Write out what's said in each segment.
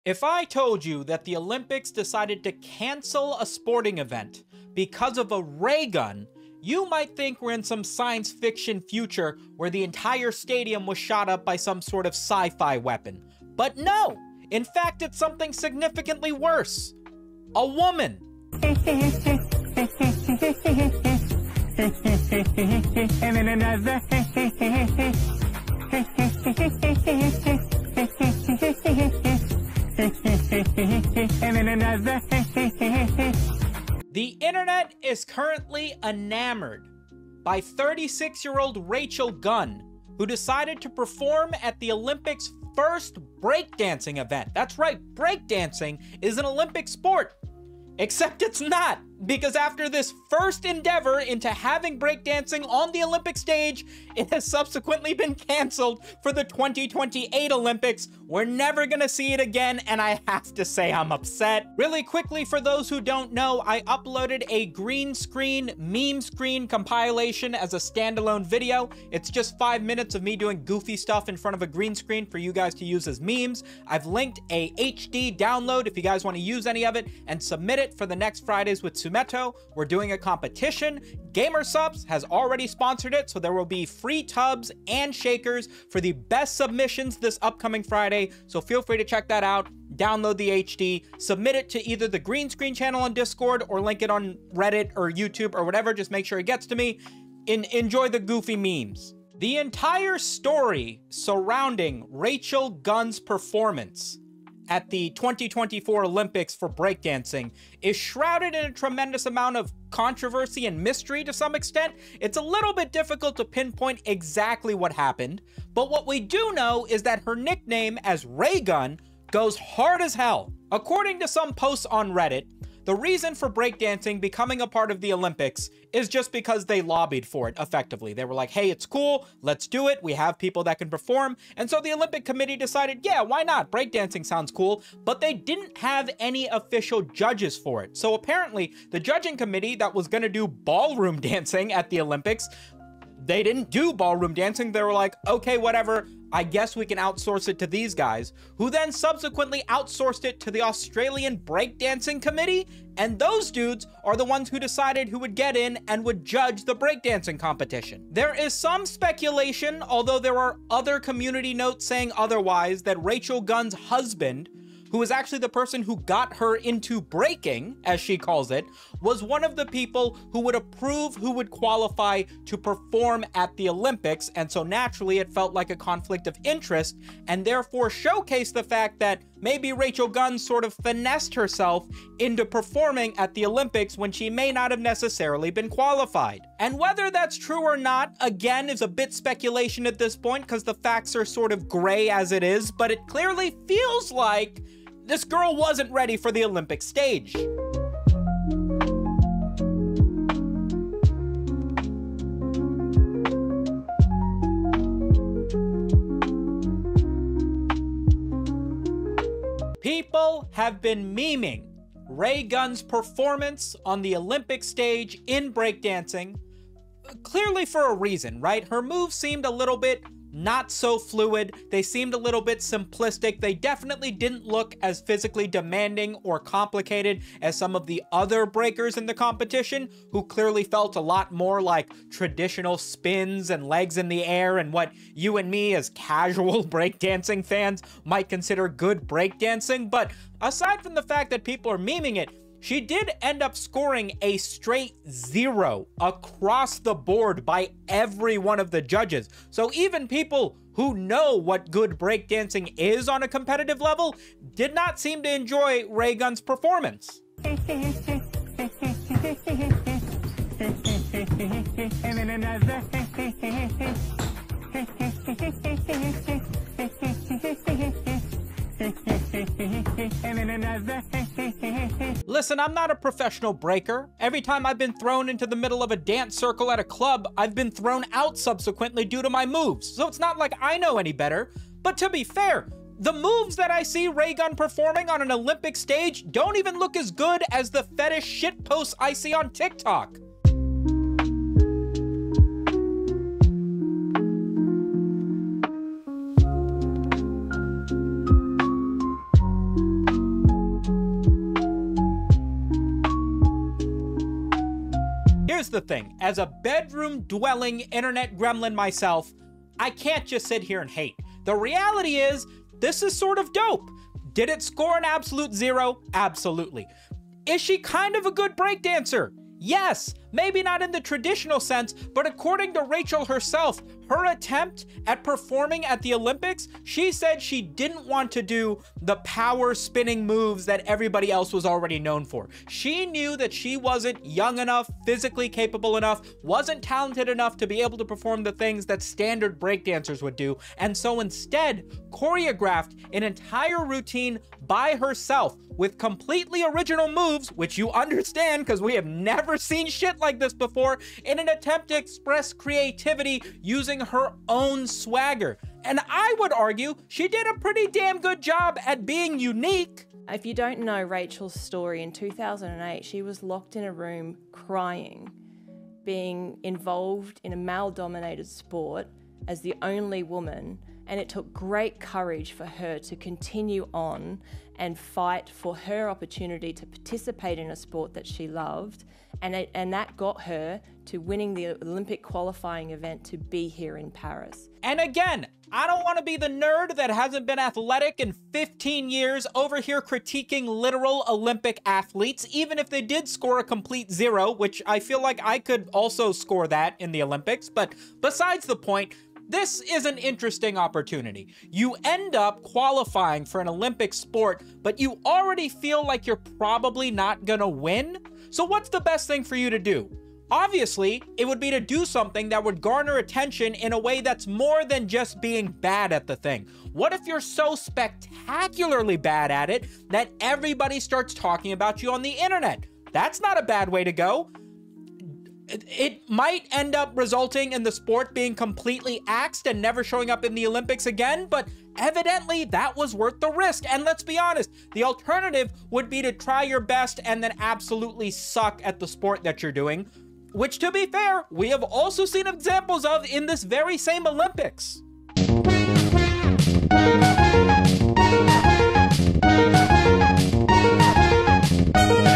If I told you that the Olympics decided to cancel a sporting event because of a ray gun, you might think we're in some science fiction future where the entire stadium was shot up by some sort of sci-fi weapon. But no! In fact, it's something significantly worse. A woman. The internet is currently enamored by 36-year-old Rachel Gunn, who decided to perform at the Olympics' first breakdancing event. That's right, breakdancing is an Olympic sport. Except it's not, because after this first endeavor into having breakdancing on the Olympic stage, it has subsequently been canceled for the 2028 Olympics. We're never gonna see it again, and I have to say I'm upset. Really quickly, for those who don't know, I uploaded a green screen, meme screen compilation as a standalone video. It's just 5 minutes of me doing goofy stuff in front of a green screen for you guys to use as memes. I've linked a HD download if you guys want to use any of it, and submit it for the next Fridays with Sumito. We're doing a competition. Gamer Subs has already sponsored it, so there will be free tubs and shakers for the best submissions this upcoming Friday, so feel free to check that out. Download the HD, submit it to either the green screen channel on Discord or link it on Reddit or YouTube or whatever. Just make sure it gets to me. Enjoy the goofy memes. The entire story surrounding Rachel Gunn's performance at the 2024 Olympics for breakdancing is shrouded in a tremendous amount of controversy and mystery to some extent. It's a little bit difficult to pinpoint exactly what happened, but what we do know is that her nickname as Ray Gun goes hard as hell. According to some posts on Reddit, the reason for breakdancing becoming a part of the Olympics is just because they lobbied for it effectively. They were like, hey, it's cool, let's do it, we have people that can perform. And so the Olympic Committee decided, yeah, why not? Breakdancing sounds cool, but they didn't have any official judges for it. So apparently the judging committee that was gonna do ballroom dancing at the Olympics, they didn't do ballroom dancing. They were like, okay, whatever, I guess we can outsource it to these guys, who then subsequently outsourced it to the Australian Breakdancing Committee, and those dudes are the ones who decided who would get in and would judge the breakdancing competition. There is some speculation, although there are other community notes saying otherwise, that Rachel Gunn's husband, who is actually the person who got her into breaking, as she calls it, was one of the people who would approve who would qualify to perform at the Olympics, and so naturally it felt like a conflict of interest, and therefore showcased the fact that maybe Rachel Gunn sort of finessed herself into performing at the Olympics when she may not have necessarily been qualified. And whether that's true or not, again, is a bit speculation at this point, because the facts are sort of gray as it is, but it clearly feels like this girl wasn't ready for the Olympic stage. People have been memeing Ray Gunn's performance on the Olympic stage in breakdancing, clearly for a reason, right? Her moves seemed a little bit not so fluid. They seemed a little bit simplistic. They definitely didn't look as physically demanding or complicated as some of the other breakers in the competition, who clearly felt a lot more like traditional spins and legs in the air and what you and me as casual breakdancing fans might consider good breakdancing. But aside from the fact that people are memeing it, she did end up scoring a straight 0 across the board by every one of the judges. So even people who know what good breakdancing is on a competitive level did not seem to enjoy Ray Gunn's performance. Listen, I'm not a professional breaker. Every time I've been thrown into the middle of a dance circle at a club, I've been thrown out subsequently due to my moves. So it's not like I know any better. But to be fair, the moves that I see Ray Gunn performing on an Olympic stage don't even look as good as the fetish shitposts I see on TikTok. here's the thing. As a bedroom-dwelling internet gremlin myself, I can't just sit here and hate. The reality is, this is sort of dope. Did it score an absolute 0? Absolutely. Is she kind of a good breakdancer? Yes, maybe not in the traditional sense, but according to Rachel herself, her attempt at performing at the Olympics, she said she didn't want to do the power spinning moves that everybody else was already known for. She knew that she wasn't young enough, physically capable enough, wasn't talented enough to be able to perform the things that standard breakdancers would do, and so instead choreographed an entire routine by herself with completely original moves, which you understand because we have never seen shit like this before, in an attempt to express creativity using her own swagger. And I would argue she did a pretty damn good job at being unique. If you don't know Rachel's story, in 2008, she was locked in a room crying, being involved in a male-dominated sport as the only woman, and it took great courage for her to continue on and fight for her opportunity to participate in a sport that she loved, and that got her to winning the Olympic qualifying event to be here in Paris. And again, I don't want to be the nerd that hasn't been athletic in 15 years over here critiquing literal Olympic athletes, even if they did score a complete 0, which I feel like I could also score that in the Olympics, but besides the point, this is an interesting opportunity. You end up qualifying for an Olympic sport, but you already feel like you're probably not gonna win. So what's the best thing for you to do? Obviously, it would be to do something that would garner attention in a way that's more than just being bad at the thing. What if you're so spectacularly bad at it that everybody starts talking about you on the internet? That's not a bad way to go. It might end up resulting in the sport being completely axed and never showing up in the Olympics again, but evidently that was worth the risk. And let's be honest, the alternative would be to try your best and then absolutely suck at the sport that you're doing, which, to be fair, we have also seen examples of in this very same Olympics.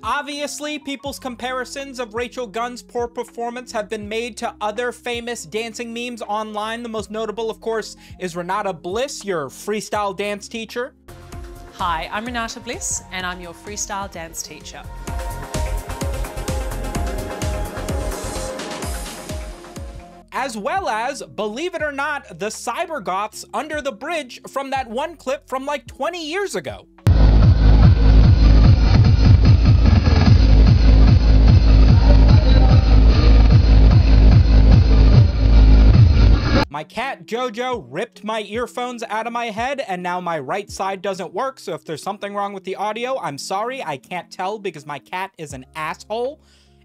Obviously, people's comparisons of Rachel Gunn's poor performance have been made to other famous dancing memes online. The most notable, of course, is Renata Bliss, your freestyle dance teacher. Hi, I'm Renata Bliss, and I'm your freestyle dance teacher. As well as, believe it or not, the cybergoths under the bridge from that one clip from like 20 years ago. My cat Jojo ripped my earphones out of my head, and now my right side doesn't work, so if there's something wrong with the audio, I'm sorry, I can't tell because my cat is an asshole.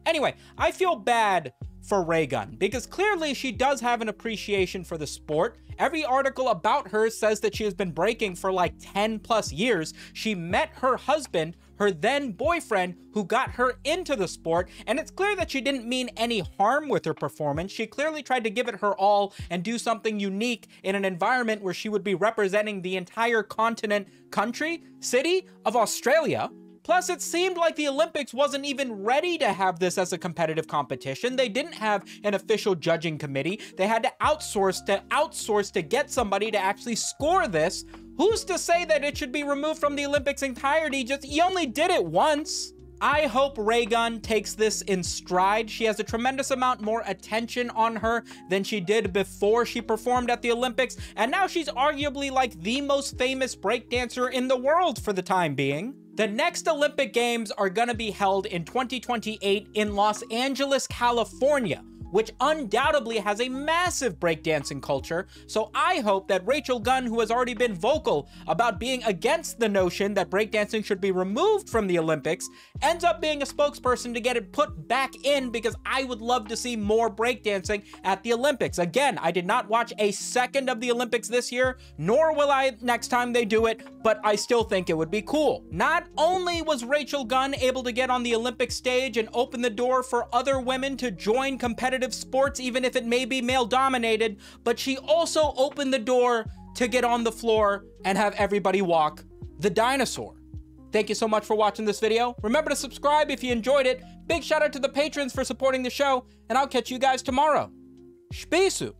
Anyway, I feel bad for Ray Gunn, because clearly she does have an appreciation for the sport. Every article about her says that she has been breaking for like 10 plus years. She met her husband, her then boyfriend, who got her into the sport, and it's clear that she didn't mean any harm with her performance. She clearly tried to give it her all and do something unique in an environment where she would be representing the entire continent, country, city of Australia. Plus, it seemed like the Olympics wasn't even ready to have this as a competitive competition. They didn't have an official judging committee. They had to outsource to get somebody to actually score this. Who's to say that it should be removed from the Olympics entirety? Just, you only did it once. I hope Ray Gunn takes this in stride. She has a tremendous amount more attention on her than she did before she performed at the Olympics, and now she's arguably like the most famous breakdancer in the world for the time being. The next Olympic Games are gonna be held in 2028 in Los Angeles, California, which undoubtedly has a massive breakdancing culture, so I hope that Rachel Gunn, who has already been vocal about being against the notion that breakdancing should be removed from the Olympics, ends up being a spokesperson to get it put back in, because I would love to see more breakdancing at the Olympics. Again, I did not watch a second of the Olympics this year, nor will I next time they do it, but I still think it would be cool. Not only was Rachel Gunn able to get on the Olympic stage and open the door for other women to join competitive sports, even if it may be male-dominated, but she also opened the door to get on the floor and have everybody walk the dinosaur. Thank you so much for watching this video. Remember to subscribe if you enjoyed it. Big shout out to the patrons for supporting the show, and I'll catch you guys tomorrow. Spisu!